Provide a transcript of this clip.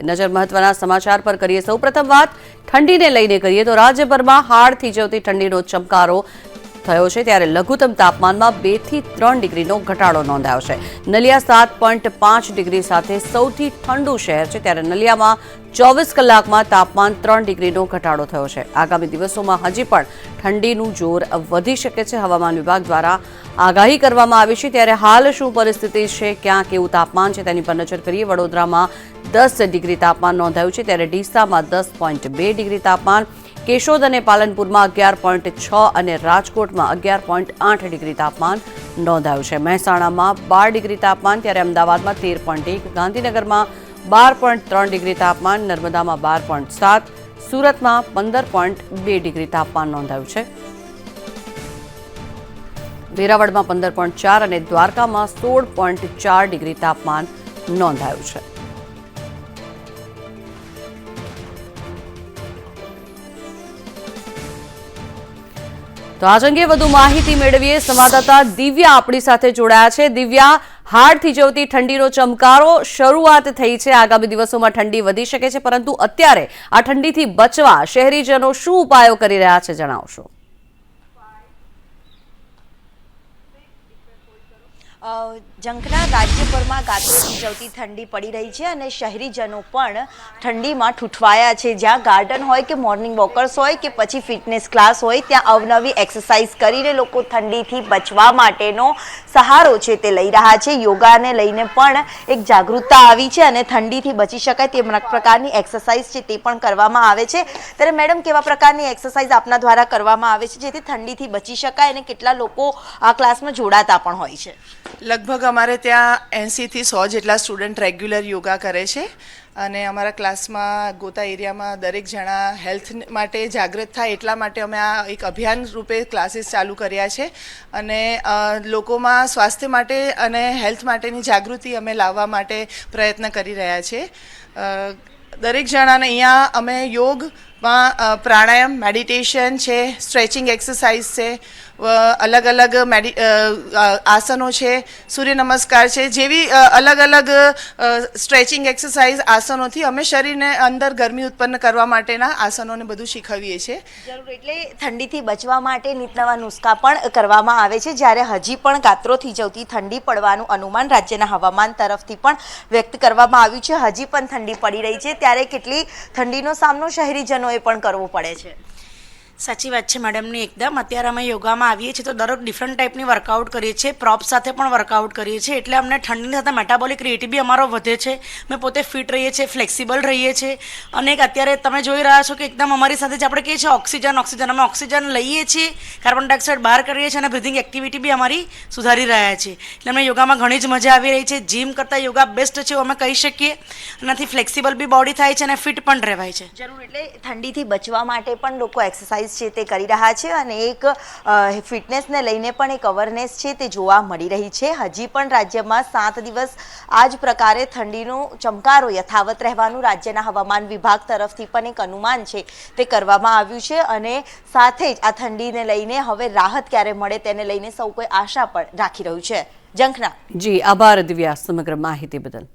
નજર મહત્વના સમાચાર પર કરીએ। સૌપ્રથમ વાત ઠંડીને લઈને કરીએ તો રાજ્યભરમાં હાડ થીજવતી ઠંડીનો ચમકારો થયો છે, ત્યારે લઘુત્તમ તાપમાનમાં 2 થી 3 ડિગ્રીનો ઘટાડો નોંધાયો છે। નલિયા 7.5 ડિગ્રી સાથે સૌથી ઠંડુ શહેર છે, ત્યારે નલિયામાં 24 કલાકમાં તાપમાન 3 ડિગ્રીનો ઘટાડો થયો છે। આગામી દિવસોમાં હજી પણ ઠંડીનું જોર વધી શકે છે, હવામાન વિભાગ દ્વારા આગાહી કરવામાં આવી છે। ત્યારે હાલ શું પરિસ્થિતિ છે, ક્યાં કેવું તાપમાન છે તેની પર નજર કરીએ। વડોદરામાં 10 ડિગ્રી તાપમાન નોંધાયું છે, ત્યારે ડીસામાં 10.2 ડિગ્રી તાપમાન, કેશોદ અને પાલનપુરમાં 11.6 અને રાજકોટમાં 11.8 ડિગ્રી તાપમાન નોંધાયું છે। મહેસાણામાં 12 ડિગ્રી તાપમાન, ત્યારે અમદાવાદમાં 13.1, ગાંધીનગરમાં 12.3 ડિગ્રી તાપમાન, નર્મદામાં 12.7, સુરતમાં 15.2 ડિગ્રી તાપમાન નોંધાયું છે। વેરાવળમાં 15.4 અને દ્વારકામાં 16.4 ડિગ્રી તાપમાન નોંધાયું છે। તો આજ અંગે વધુ માહિતી મેળવીએ। સંવાદદાતા દિવ્યા આપણી સાથે જોડાયા છે। દિવ્યા, હાડ થીજવતી ઠંડીનો ચમકારો શરૂઆત થઈ છે, આગામી દિવસોમાં ઠંડી વધી શકે છે, પરંતુ અત્યારે આ ઠંડીથી બચવા શહેરીજનો શું ઉપાયો કરી રહ્યા છે, જણાવશો? ઝંખના રાજ્યભરમાં ગાત્રો થીજવતી ઠંડી પડી રહી છે અને શહેરીજનો પણ ઠંડીમાં ઠૂઠવાયા છે। જ્યાં ગાર્ડન હોય કે મોર્નિંગ વોકર્સ હોય કે પછી ફિટનેસ ક્લાસ હોય, ત્યાં અવનવી એક્સરસાઇઝ કરીને લોકો ઠંડીથી બચવા માટેનો સહારો છે તે લઈ રહ્યા છે। યોગાને લઈને પણ એક જાગૃતતા આવી છે અને ઠંડીથી બચી શકાય તે પ્રકારની એક્સરસાઇઝ છે તે પણ કરવામાં આવે છે। ત્યારે મેડમ, કેવા પ્રકારની એક્સરસાઇઝ આપના દ્વારા કરવામાં આવે છે જેથી ઠંડીથી બચી શકાય અને કેટલા લોકો આ ક્લાસમાં જોડાતા પણ હોય છે? લગભગ અમારે ત્યાં 80 થી 100 જેટલા સ્ટુડન્ટ રેગ્યુલર યોગા કરે છે અને અમારા ક્લાસમાં ગોતા એરિયામાં દરેક જણા હેલ્થ માટે જાગૃત થાય એટલા માટે અમે આ એક અભિયાન રૂપે ક્લાસીસ ચાલુ કર્યા છે અને લોકોમાં સ્વાસ્થ્ય માટે અને હેલ્થ માટેની જાગૃતિ અમે લાવવા માટે પ્રયત્ન કરી રહ્યા છીએ। દરેક જણાને અહીંયા અમે યોગમાં પ્રાણાયામ, મેડિટેશન છે, સ્ટ્રેચિંગ એક્સરસાઇઝ છે, અલગ અલગ આસનો છે, સૂર્ય નમસ્કાર છે, જેવી અલગ અલગ સ્ટ્રેચિંગ એક્સરસાઇઝ આસનોથી અમે શરીરને અંદર ગરમી ઉત્પન્ન કરવા માટેના આસનોને બધું શીખવીએ છીએ। જરૂર, એટલે ઠંડીથી બચવા માટે નીતનવા નુસ્ખા પણ કરવામાં આવે છે। જ્યારે હજી પણ ગાત્રો થીજવતી ઠંડી પડવાનું અનુમાન રાજ્યના હવામાન તરફથી પણ વ્યક્ત કરવામાં આવ્યું છે। હજી પણ ઠંડી પડી રહી છે, ત્યારે કેટલી ઠંડીનો સામનો શહેરીજનોએ પણ કરવો પડે છે? સાચી વાત છે મેડમની એકદમ। અત્યારે અમે યોગામાં આવીએ છીએ તો દરેક ડિફરન્ટ ટાઈપની વર્કઆઉટ કરીએ છીએ, પ્રોપ સાથે પણ વર્કઆઉટ કરીએ છીએ, એટલે અમને ઠંડીની સાથે મેટાબોલિક રેટ બી અમારો વધે છે, અમે પોતે ફિટ રહીએ છીએ, ફ્લેક્સિબલ રહીએ છીએ અને અત્યારે તમે જોઈ રહ્યા છો કે એકદમ અમારી સાથે જે આપણે કહીએ છીએ ઓક્સિજન અમે ઓક્સિજન લઈએ છીએ, કાર્બન ડાયોક્સાઇડ બહાર કરીએ છીએ અને બ્રિધિંગ એક્ટિવિટી બી અમારી સુધારી રહ્યા છીએ। એટલે અમને યોગામાં ઘણી જ મજા આવી રહી છે। જીમ કરતાં યોગા બેસ્ટ છે એવું અમે કહી શકીએ। એનાથી ફ્લેક્સિબલ બી બોડી થાય છે અને ફિટ પણ રહેવાય છે। જરૂર, એટલે ઠંડીથી બચવા માટે પણ લોકો એક્સરસાઇઝ છે તે કરી રહ્યા છે અને એક ફિટનેસને લઈને પણ એક અવેરનેસ છે તે જોવા મળી રહી છે। હજી પણ રાજ્યમાં 7 દિવસ આ જ પ્રકારે ઠંડીનો ચમકારો યથાવત રહેવાનું રાજ્યના હવામાન વિભાગ તરફથી પણ એક અનુમાન છે તે કરવામાં આવ્યું છે અને સાથે જ આ ઠંડીને લઈને હવે રાહત ક્યારે મળે તેને લઈને સૌ કોઈ આશા પણ રાખી રહ્યું છે। ઝંખના જી, આભાર દિવ્યા સમગ્ર માહિતી બદલ।